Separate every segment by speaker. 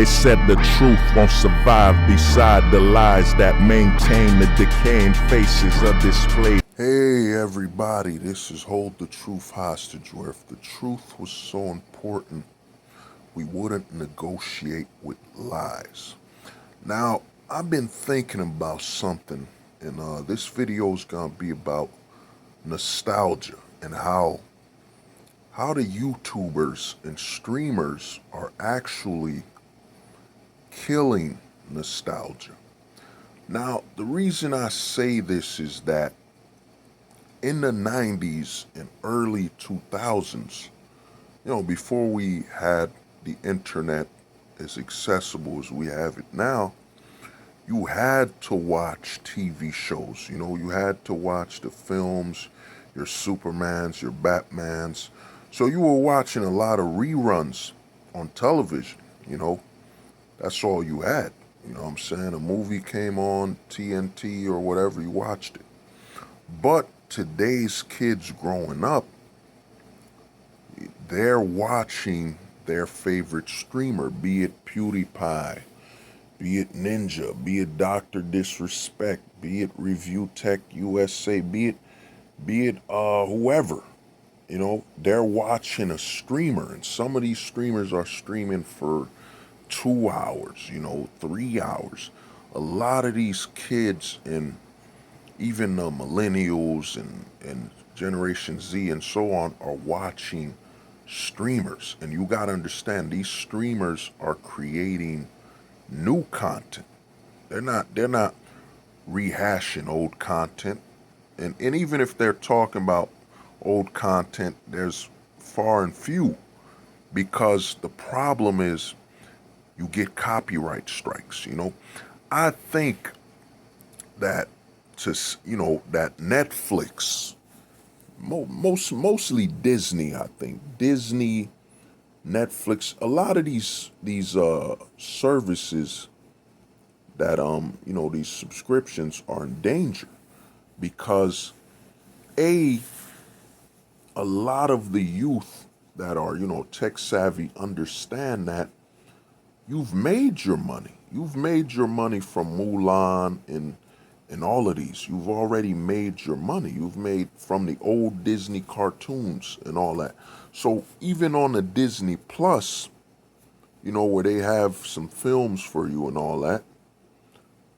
Speaker 1: They said the truth won't survive beside the lies that maintain the decaying faces of display.
Speaker 2: Hey everybody, this is Hold the Truth Hostage, where if the truth was so important, we wouldn't negotiate with lies. Now, I've been thinking about something, and this video is gonna be about nostalgia and how the YouTubers and streamers are actually killing nostalgia. Now, the reason I say this is that in the 90s and early 2000s, before we had the internet as accessible as we have it now, you had to watch TV shows. You had to watch the films, your Supermans, your Batmans. So you were watching a lot of reruns on television. That's all you had. You know what I'm saying? A movie came on TNT or whatever, you watched it. But today's kids growing up, they're watching their favorite streamer, be it PewDiePie, be it Ninja, be it Dr. Disrespect, be it Review Tech USA, be it whoever. They're watching a streamer, and some of these streamers are streaming for 2 hours, 3 hours. A lot of these kids and even the millennials and Generation Z and so on are watching streamers. And you got to understand, these streamers are creating new content. They're not rehashing old content. And even if they're talking about old content, there's far and few, because the problem is you get copyright strikes. I think that that Netflix, mostly Disney, I think Disney, Netflix, a lot of these services that these subscriptions are in danger, because a lot of the youth that are tech savvy understand that you've made your money. You've made your money from Mulan and all of these. You've already made your money. You've made from the old Disney cartoons and all that. So even on the Disney Plus, where they have some films for you and all that,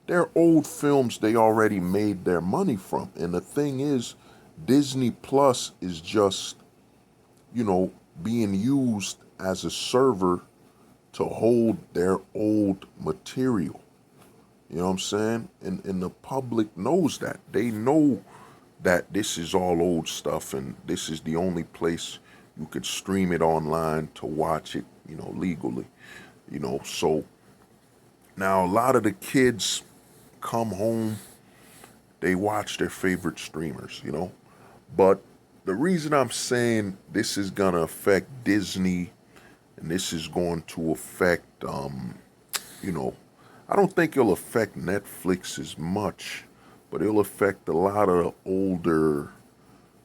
Speaker 2: they're old films they already made their money from. And the thing is, Disney Plus is just, being used as a server to hold their old material. You know what I'm saying? And the public knows that. They know that this is all old stuff, and this is the only place you could stream it online to watch it, legally. So now a lot of the kids come home, they watch their favorite streamers, But the reason I'm saying this is gonna affect Disney, and this is going to affect, I don't think it'll affect Netflix as much, but it'll affect a lot of the older,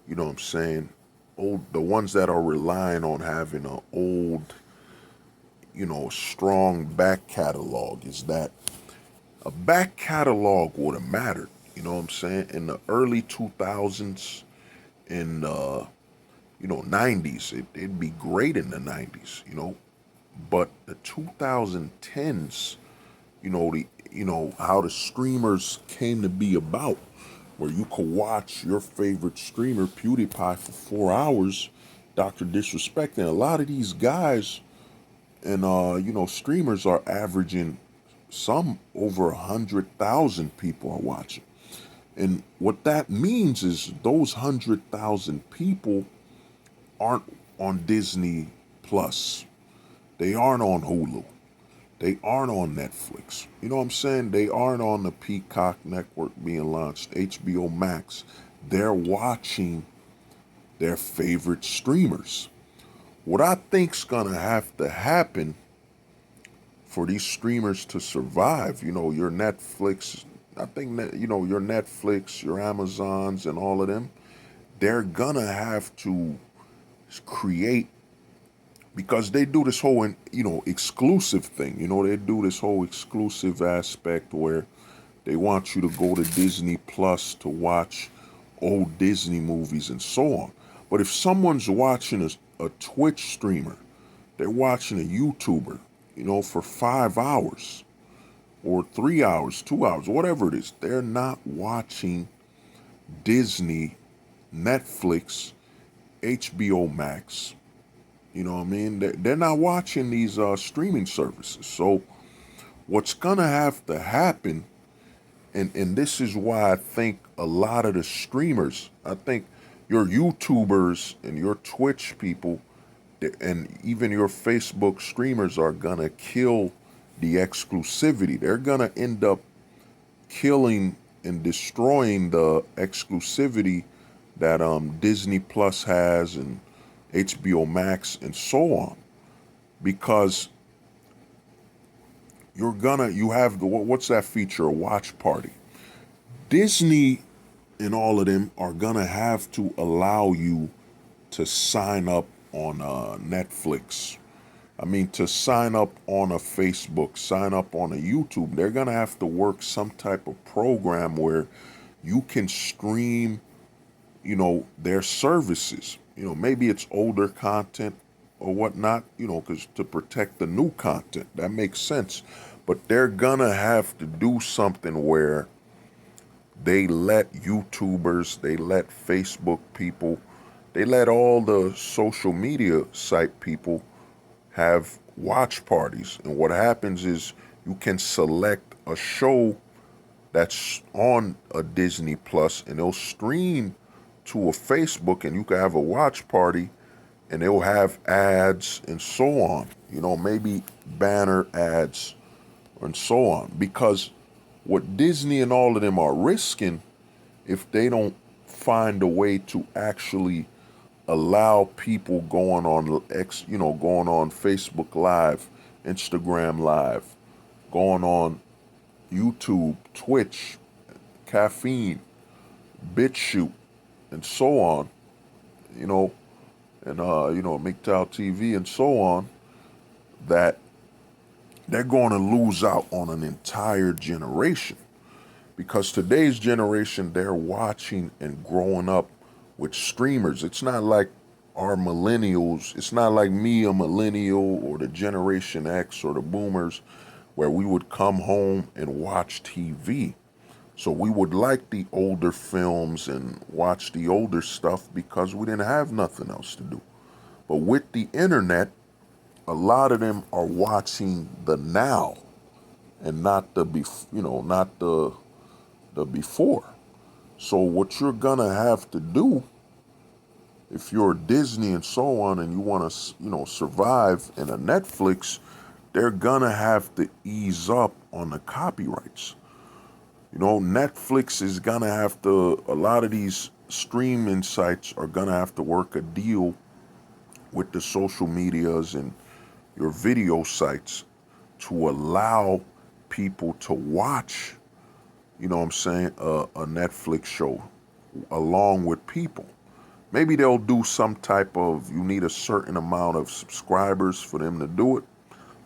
Speaker 2: the ones that are relying on having an old, strong back catalog. Is that a back catalog would have mattered, in the early 2000s, in 90s, it'd be great in the 90s, but the 2010s, how the streamers came to be about, where you could watch your favorite streamer, PewDiePie, for 4 hours, Dr. Disrespect, and a lot of these guys and streamers are averaging some over 100,000 people are watching. And what that means is those 100,000 people aren't on Disney Plus. They aren't on Hulu. They aren't on Netflix. You know what I'm saying? They aren't on the Peacock network being launched, HBO Max. They're watching their favorite streamers. What I think's gonna have to happen for these streamers to survive, your Netflix, I think that, your Netflix, your Amazons and all of them, they're gonna have to create because they do this whole, exclusive thing. They do this whole exclusive aspect where they want you to go to Disney Plus to watch old Disney movies and so on. But if someone's watching a Twitch streamer, they're watching a YouTuber, for 5 hours or 3 hours, 2 hours, whatever it is, they're not watching Disney, Netflix, HBO Max. You know what I mean? They're not watching these streaming services. So what's gonna have to happen, and this is why I think a lot of the streamers, I think your YouTubers and your Twitch people, and even your Facebook streamers are gonna kill the exclusivity. They're gonna end up killing and destroying the exclusivity that Disney Plus has and HBO Max and so on, because you have the, what's that feature, a watch party. Disney and all of them are gonna have to allow you to sign up on Netflix. I mean, to sign up on a Facebook, sign up on a YouTube. They're gonna have to work some type of program where you can stream, their services. Maybe it's older content or whatnot, because to protect the new content, that makes sense. But they're gonna have to do something where they let YouTubers, they let Facebook people, they let all the social media site people have watch parties. And what happens is you can select a show that's on a Disney Plus and they'll stream to a Facebook and you can have a watch party and they'll have ads and so on. Maybe banner ads and so on. Because what Disney and all of them are risking, if they don't find a way to actually allow people going on going on Facebook Live, Instagram Live, going on YouTube, Twitch, Caffeine, Bitchute, and so on, and MGTOW TV and so on, that they're going to lose out on an entire generation. Because today's generation, they're watching and growing up with streamers. It's not like our millennials. It's not like me, a millennial, or the Generation X or the boomers, where we would come home and watch TV. So we would like the older films and watch the older stuff because we didn't have nothing else to do. But with the internet, a lot of them are watching the now and not the not the before. So what you're gonna have to do, if you're Disney and so on, and you want to, survive in a Netflix, they're gonna have to ease up on the copyrights. Netflix is gonna have to. A lot of these streaming sites are gonna have to work a deal with the social medias and your video sites to allow people to watch, what I'm saying, a Netflix show along with people. Maybe they'll do some type of, you need a certain amount of subscribers for them to do it.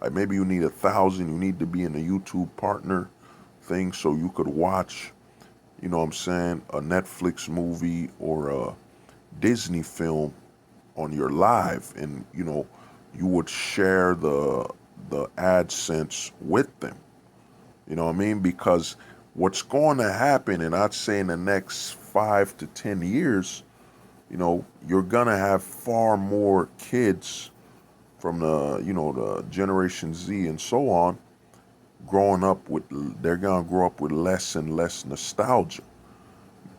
Speaker 2: Like maybe you need 1,000, you need to be in a YouTube partner thing so you could watch, what I'm saying, a Netflix movie or a Disney film on your live, and you would share the AdSense with them. You know what I mean? Because what's going to happen, and I'd say in the next 5 to 10 years, you're gonna have far more kids from the Generation Z and so on they're gonna grow up with less and less nostalgia.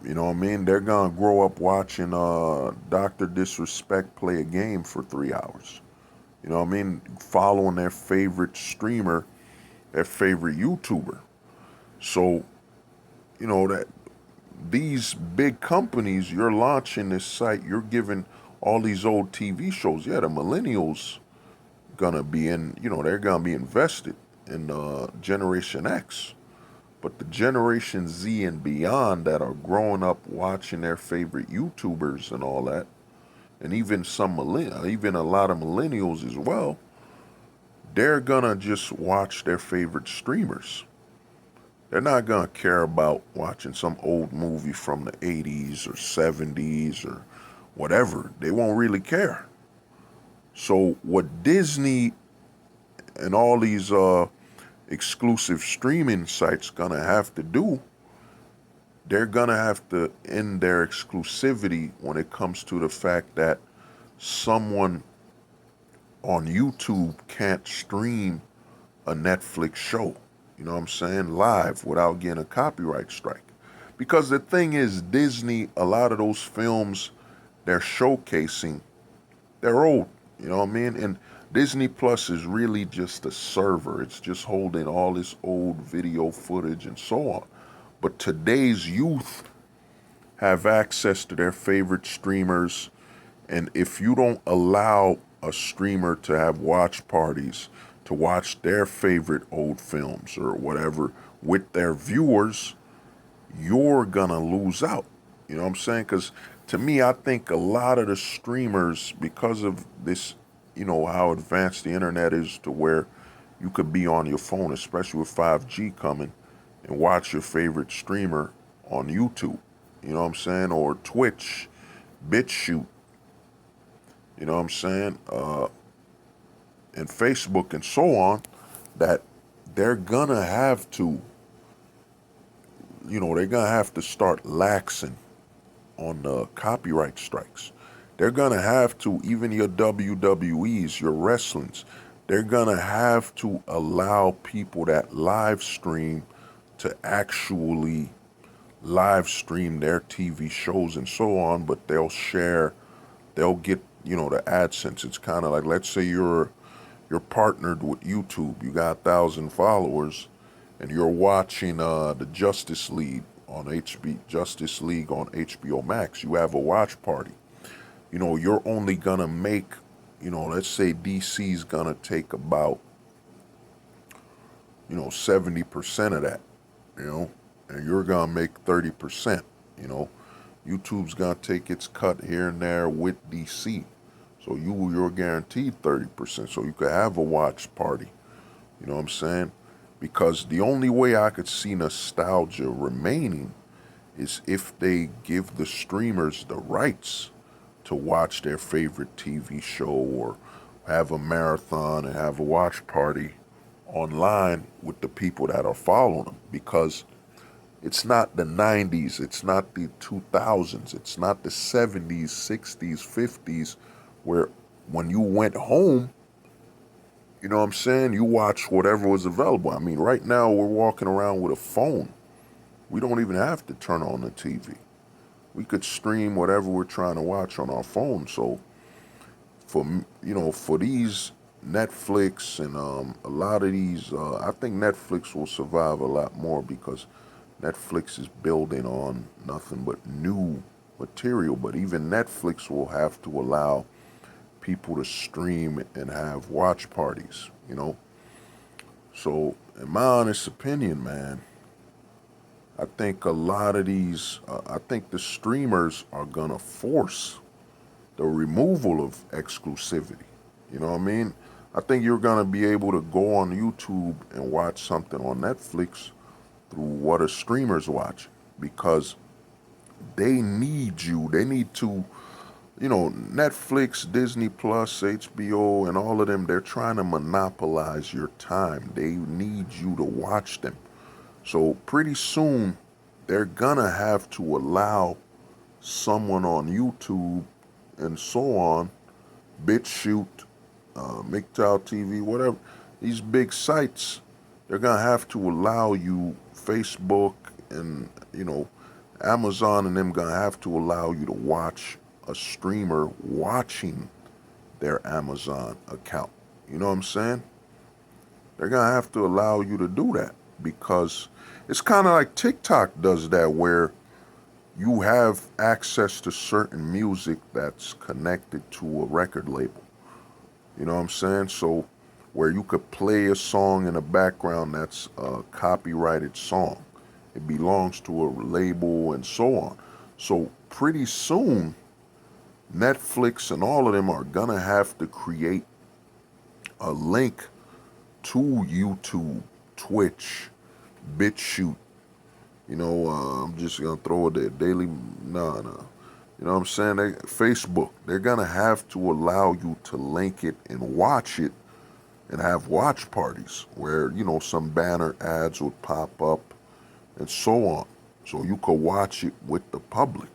Speaker 2: You know what I mean? They're gonna grow up watching Dr. Disrespect play a game for 3 hours. You know what I mean? Following their favorite streamer, their favorite YouTuber. So, that these big companies, you're launching this site, you're giving all these old TV shows. Yeah, the millennials gonna be they're gonna be invested in Generation X. But the Generation Z and beyond that are growing up watching their favorite YouTubers and all that, and even even a lot of millennials as well, they're gonna just watch their favorite streamers. They're not gonna care about watching some old movie from the 80s or 70s or whatever. They won't really care. So what Disney and all these exclusive streaming sites gonna have to do, they're gonna have to end their exclusivity when it comes to the fact that someone on YouTube can't stream a Netflix show, you know what I'm saying, live without getting a copyright strike. Because the thing is, Disney, a lot of those films they're showcasing, they're old, you know what I mean? And Disney Plus is really just a server. It's just holding all this old video footage and so on. But today's youth have access to their favorite streamers, and if you don't allow a streamer to have watch parties to watch their favorite old films or whatever with their viewers, you're gonna lose out. You know what I'm saying? Because to me, I think a lot of the streamers, because of this, you know, how advanced the internet is to where you could be on your phone, especially with 5G coming, and watch your favorite streamer on YouTube. You know what I'm saying? Or Twitch, Bitchute, you know what I'm saying? And Facebook and so on, that they're gonna have to, you know, they're gonna have to start laxing on the copyright strikes. They're gonna have to, even your WWEs, your wrestlings, they're gonna have to allow people that live stream to actually live stream their TV shows and so on, but they'll get, you know, the AdSense. It's kind of like, let's say you're partnered with YouTube, you got 1,000 followers, and you're watching the Justice League on HBO Max. You have a watch party. You know, you're only gonna make, you know, let's say DC's gonna take about, you know, 70% of that, you know, and you're gonna make 30%, you know. YouTube's gonna take its cut here and there with DC. So you're guaranteed 30%. So you could have a watch party. You know what I'm saying? Because the only way I could see nostalgia remaining is if they give the streamers the rights to watch their favorite TV show or have a marathon and have a watch party online with the people that are following them. Because it's not the 90s, it's not the 2000s, it's not the 70s, 60s, 50s, where when you went home, you know what I'm saying, you watch whatever was available. I mean, right now we're walking around with a phone. We don't even have to turn on the TV. We could stream whatever we're trying to watch on our phone. So for, you know, for these Netflix and a lot of these, I think Netflix will survive a lot more because Netflix is building on nothing but new material. But even Netflix will have to allow people to stream and have watch parties, you know. So in my honest opinion, man, I think a lot of these, I think the streamers are gonna force the removal of exclusivity. You know what I mean? I think you're gonna be able to go on YouTube and watch something on Netflix through what a streamer's watching, because they need you. They need to, you know, Netflix, Disney Plus, HBO, and all of them, they're trying to monopolize your time. They need you to watch them. So pretty soon, they're gonna have to allow someone on YouTube and so on, BitChute, MGTOW TV, whatever, these big sites, they're gonna have to allow you, Facebook and, you know, Amazon and them gonna have to allow you to watch a streamer watching their Amazon account. You know what I'm saying? They're gonna have to allow you to do that, because it's kind of like TikTok does that, where you have access to certain music that's connected to a record label. You know what I'm saying? So where you could play a song in the background that's a copyrighted song. It belongs to a label and so on. So pretty soon, Netflix and all of them are gonna have to create a link to YouTube, Twitch, Bitchute. I'm just gonna throw it there. Daily, nah. You know what I'm saying? Facebook, they're gonna have to allow you to link it and watch it and have watch parties where, some banner ads would pop up and so on. So you could watch it with the public.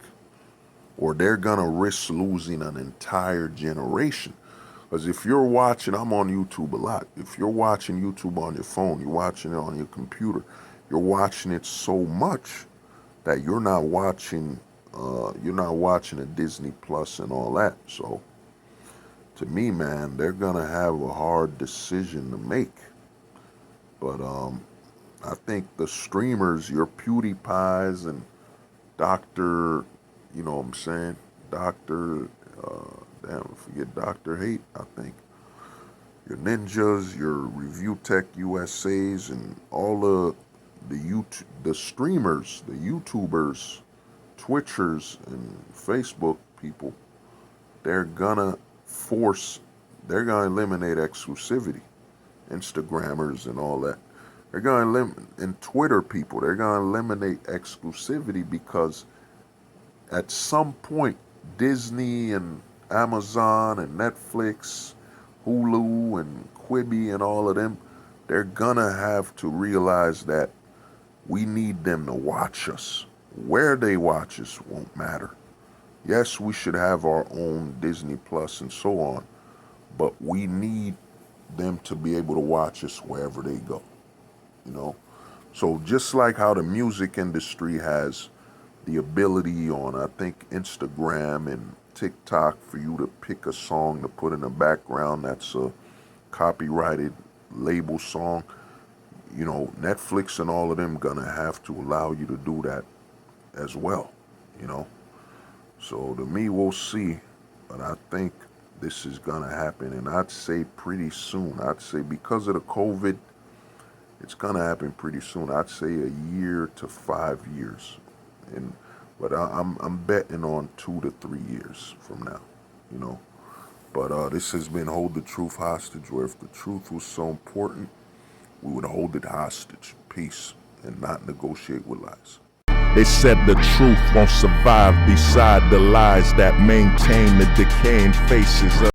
Speaker 2: Or they're gonna risk losing an entire generation. Because if you're watching, I'm on YouTube a lot. If you're watching YouTube on your phone, you're watching it on your computer, you're watching it so much that you're not watching a Disney Plus and all that. So to me, man, they're gonna have a hard decision to make. But I think the streamers, your PewDiePies and Doctor, you know what I'm saying, Doctor, damn, I forget Doctor Hate. I think your ninjas, your Review Tech USA's, and all the streamers, the YouTubers, Twitchers, and Facebook people, they're gonna force, they're gonna eliminate exclusivity. Instagrammers and all that. They're gonna and Twitter people, they're gonna eliminate exclusivity because at some point Disney and Amazon and Netflix, Hulu and Quibi and all of them, they're gonna have to realize that we need them to watch us. Where they watch us won't matter. Yes, we should have our own Disney Plus and so on, but we need them to be able to watch us wherever they go, you know? So just like how the music industry has the ability on, I think, Instagram and TikTok for you to pick a song to put in the background that's a copyrighted label song, Netflix and all of them gonna have to allow you to do that as well, you know? So to me, we'll see, but I think this is gonna happen, and I'd say pretty soon. I'd say because of the COVID, it's gonna happen pretty soon. I'd say a year to 5 years, but I'm betting on 2 to 3 years from now, you know. But this has been Hold the Truth Hostage, where if the truth was so important, we would hold it hostage. Peace, and not negotiate with lies.
Speaker 1: They said the truth won't survive beside the lies that maintain the decaying faces of